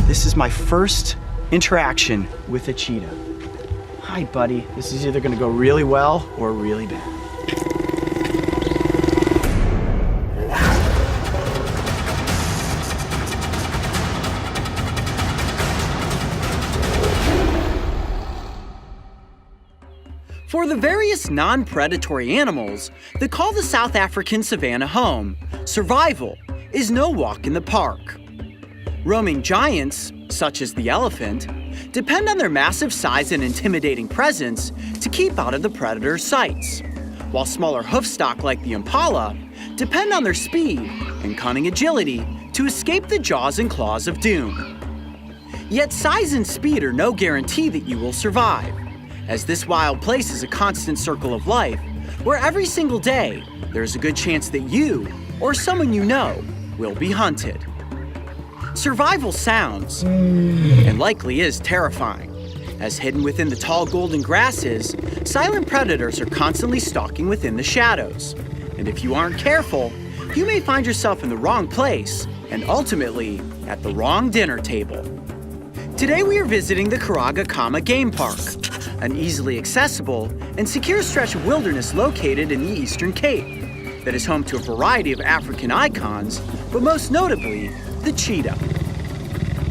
This is my first interaction with a cheetah. Hi, buddy. This is either gonna go really well or really bad. For the various non-predatory animals that call the South African savanna home, survival is no walk in the park. Roaming giants, such as the elephant, depend on their massive size and intimidating presence to keep out of the predator's sights, while smaller hoofstock like the impala depend on their speed and cunning agility to escape the jaws and claws of doom. Yet size and speed are no guarantee that you will survive, as this wild place is a constant circle of life where every single day there's a good chance that you or someone you know will be hunted. Survival sounds, and likely is, terrifying, as hidden within the tall golden grasses, silent predators are constantly stalking within the shadows. And if you aren't careful, you may find yourself in the wrong place and ultimately at the wrong dinner table. Today we are visiting the Karaga Kama Game Park, an easily accessible and secure stretch of wilderness located in the Eastern Cape that is home to a variety of African icons, but most notably, the cheetah.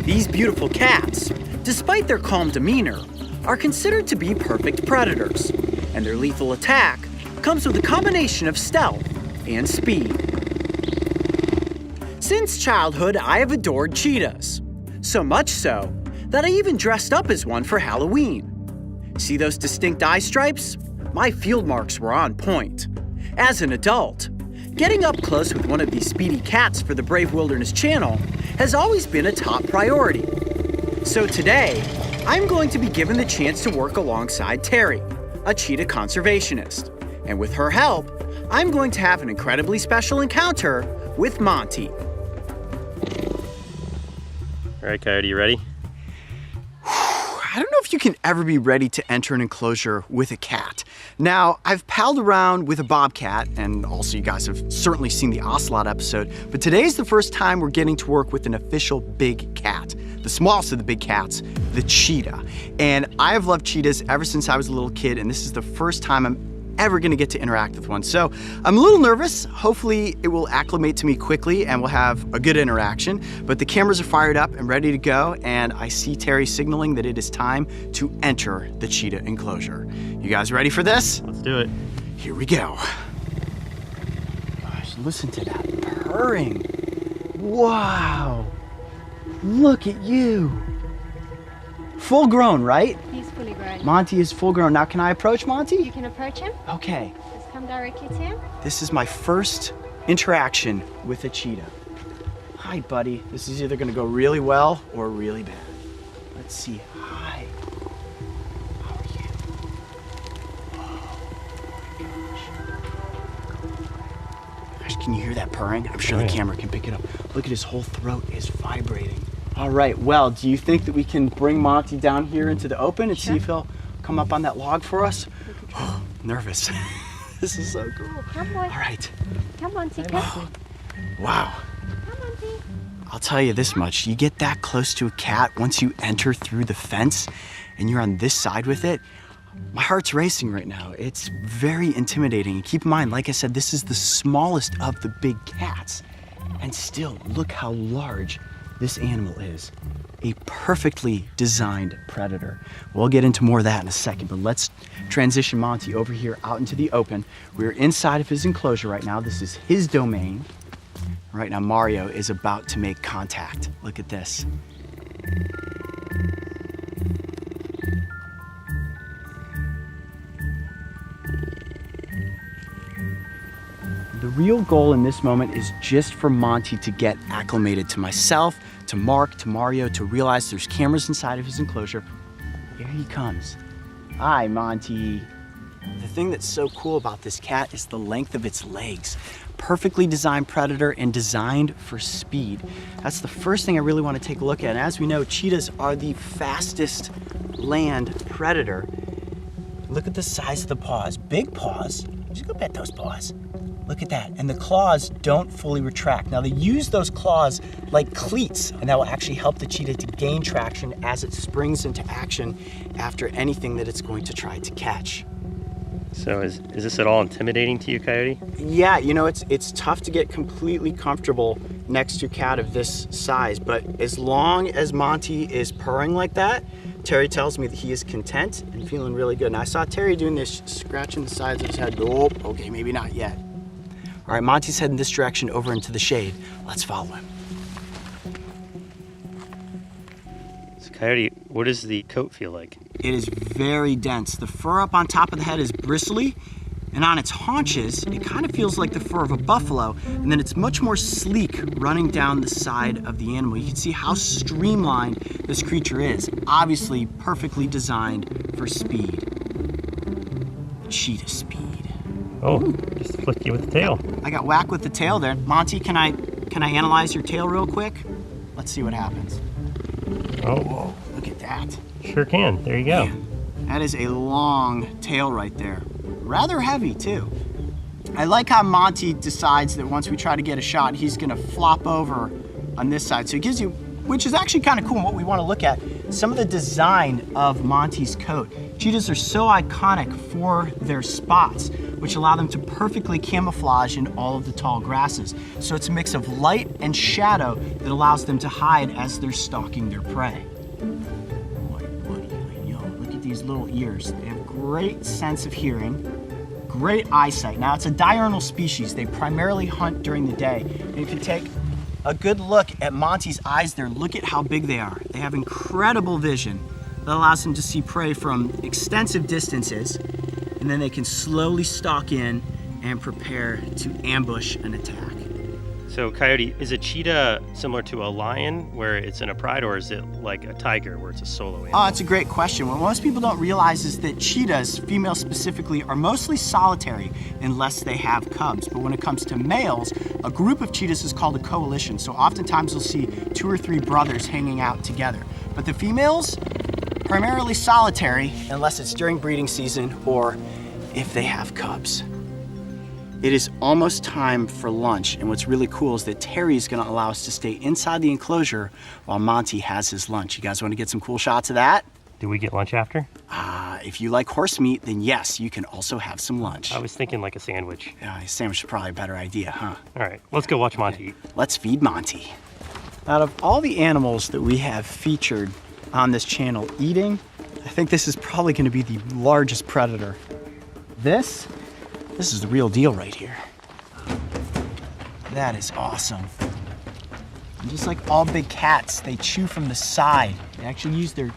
These beautiful cats, despite their calm demeanor, are considered to be perfect predators, and their lethal attack comes with a combination of stealth and speed. Since childhood, I have adored cheetahs, so much so that I even dressed up as one for Halloween. See those distinct eye stripes? My field marks were on point. As an adult, getting up close with one of these speedy cats for the Brave Wilderness channel has always been a top priority. So today, I'm going to be given the chance to work alongside Terry, a cheetah conservationist. And with her help, I'm going to have an incredibly special encounter with Monty. All right, Coyote, you ready? I don't know if you can ever be ready to enter an enclosure with a cat. Now, I've palled around with a bobcat, and also you guys have certainly seen the ocelot episode, but today's the first time we're getting to work with an official big cat, the smallest of the big cats, the cheetah. And I have loved cheetahs ever since I was a little kid, and this is the first time I'm ever gonna get to interact with one. So I'm a little nervous. Hopefully it will acclimate to me quickly and we'll have a good interaction, but the cameras are fired up and ready to go, and I see Terry signaling that it is time to enter the cheetah enclosure. You guys ready for this? Let's do it. Here we go. Gosh, listen to that purring. Wow, look at you. Full grown, right? He's fully grown. Monty is full grown. Now can I approach Monty? You can approach him. Okay. Just come directly to him. This is my first interaction with a cheetah. Hi, buddy. This is either gonna go really well or really bad. Let's see. Hi. How are you? Oh my gosh. Gosh, can you hear that purring? I'm sure the camera can pick it up. Look at his whole throat is vibrating. All right, well, do you think that we can bring Monty down here into the open and see if he'll come up on that log for us? Oh, nervous. This is so cool. Come boy. All right. Come on, Tika. Wow. Come on, Tika. I'll tell you this much. You get that close to a cat, once you enter through the fence and you're on this side with it, my heart's racing right now. It's very intimidating. And keep in mind, like I said, this is the smallest of the big cats. And still, look how large this animal is. A perfectly designed predator. We'll get into more of that in a second, but let's transition Monty over here out into the open. We're inside of his enclosure right now. This is his domain. Right now, Mario is about to make contact. Look at this. The real goal in this moment is just for Monty to get acclimated to myself, to Mark, to Mario, to realize there's cameras inside of his enclosure. Here he comes. Hi, Monty. The thing that's so cool about this cat is the length of its legs. Perfectly designed predator and designed for speed. That's the first thing I really want to take a look at. And as we know, cheetahs are the fastest land predator. Look at the size of the paws. Big paws. Just go pet those paws. Look at that. And the claws don't fully retract. Now they use those claws like cleats, and that will actually help the cheetah to gain traction as it springs into action after anything that it's going to try to catch. So is this at all intimidating to you, Coyote? Yeah, it's tough to get completely comfortable next to a cat of this size, but as long as Monty is purring like that, Terry tells me that he is content and feeling really good. And I saw Terry doing this, scratching the sides of his head. Oh, okay, maybe not yet. All right, Monty's heading this direction over into the shade. Let's follow him. So Coyote, what does the coat feel like? It is very dense. The fur up on top of the head is bristly, and on its haunches, it kind of feels like the fur of a buffalo, and then it's much more sleek running down the side of the animal. You can see how streamlined this creature is. Obviously, perfectly designed for speed. Cheetah speed. Oh, just flicked you with the tail. I got whacked with the tail there. Monty, can I analyze your tail real quick? Let's see what happens. Oh, Whoa, look at that. sure can. There you go. Man, that is a long tail right there. Rather heavy too. I like how Monty decides that once we try to get a shot, he's gonna flop over on this side. So it gives you, which is actually kind of cool and what we want to look at, some of the design of Monty's coat. Cheetahs are so iconic for their spots, which allow them to perfectly camouflage in all of the tall grasses. So it's a mix of light and shadow that allows them to hide as they're stalking their prey. Look at these little ears. They have great sense of hearing, great eyesight. Now it's a diurnal species. They primarily hunt during the day. And if you take a good look at Monty's eyes there, look at how big they are. They have incredible vision that allows them to see prey from extensive distances, and then they can slowly stalk in and prepare to ambush an attack. So Coyote, is a cheetah similar to a lion where it's in a pride, or is it like a tiger where it's a solo animal? Oh, that's a great question. What most people don't realize is that cheetahs, females specifically, are mostly solitary unless they have cubs. But when it comes to males, a group of cheetahs is called a coalition. So oftentimes you'll see 2 or 3 brothers hanging out together. But the females, primarily solitary unless it's during breeding season or if they have cubs. It is almost time for lunch, and what's really cool is that Terry is going to allow us to stay inside the enclosure while Monty has his lunch. You guys want to get some cool shots of that? Do we get lunch after? If you like horse meat, then yes, you can also have some lunch. I was thinking like a sandwich. A sandwich is probably a better idea, huh? All right, let's go watch Monty eat. Let's feed Monty. Out of all the animals that we have featured on this channel eating, I think this is probably going to be the largest predator. This is the real deal right here. That is awesome. And just like all big cats, they chew from the side. They actually use their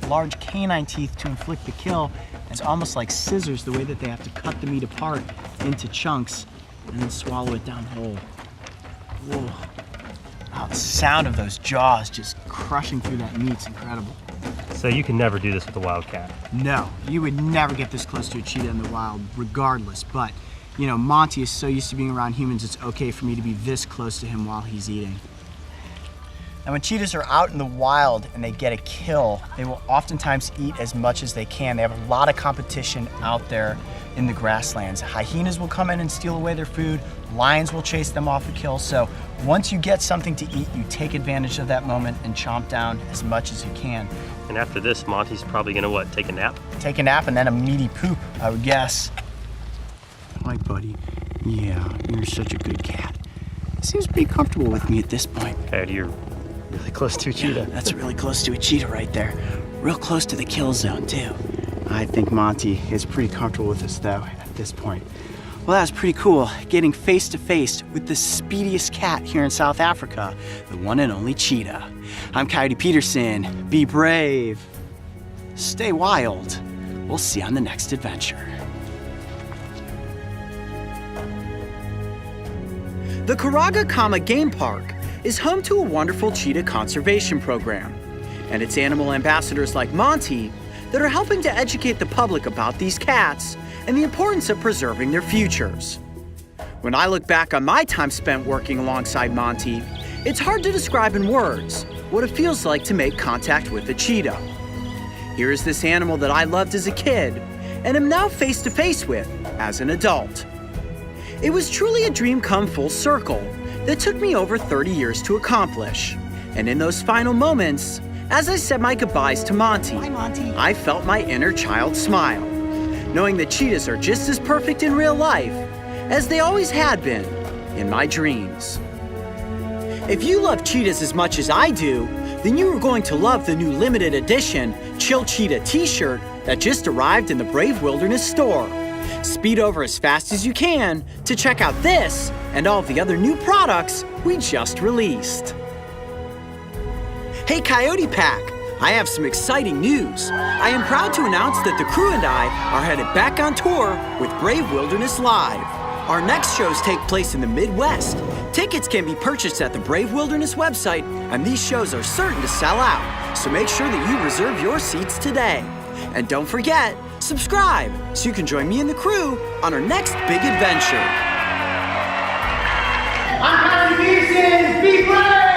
large canine teeth to inflict the kill. It's almost like scissors, the way that they have to cut the meat apart into chunks and then swallow it down whole. Whoa. Wow, the sound of those jaws just crushing through that meat's incredible. So you can never do this with a wild cat. No, you would never get this close to a cheetah in the wild regardless, but Monty is so used to being around humans, it's okay for me to be this close to him while he's eating. And when cheetahs are out in the wild and they get a kill, they will oftentimes eat as much as they can. They have a lot of competition out there in the grasslands. Hyenas will come in and steal away their food. Lions will chase them off a kill. So once you get something to eat, you take advantage of that moment and chomp down as much as you can. And after this, Monty's probably gonna what, take a nap? Take a nap and then a meaty poop, I would guess. Hi, buddy. Yeah, you're such a good cat. Seems pretty comfortable with me at this point. Coyote, you're really close to a cheetah. Yeah, that's really close to a cheetah right there. Real close to the kill zone, too. I think Monty is pretty comfortable with us, though, at this point. Well, that was pretty cool, getting face to face with the speediest cat here in South Africa, the one and only cheetah. I'm Coyote Peterson. Be brave. Stay wild. We'll see you on the next adventure. The Karaga Kama Game Park is home to a wonderful cheetah conservation program, and it's animal ambassadors like Monty that are helping to educate the public about these cats and the importance of preserving their futures. When I look back on my time spent working alongside Monty, it's hard to describe in words what it feels like to make contact with a cheetah. Here is this animal that I loved as a kid and am now face to face with as an adult. It was truly a dream come full circle that took me over 30 years to accomplish. And in those final moments, as I said my goodbyes to Monty, I felt my inner child smile, knowing that cheetahs are just as perfect in real life as they always had been in my dreams. If you love cheetahs as much as I do, then you are going to love the new limited edition Chill Cheetah t-shirt that just arrived in the Brave Wilderness store. Speed over as fast as you can to check out this and all of the other new products we just released. Hey Coyote Pack, I have some exciting news. I am proud to announce that the crew and I are headed back on tour with Brave Wilderness Live. Our next shows take place in the Midwest. Tickets can be purchased at the Brave Wilderness website, and these shows are certain to sell out, so make sure that you reserve your seats today. And don't forget, subscribe so you can join me and the crew on our next big adventure. I'm Harry Beeson. Be brave!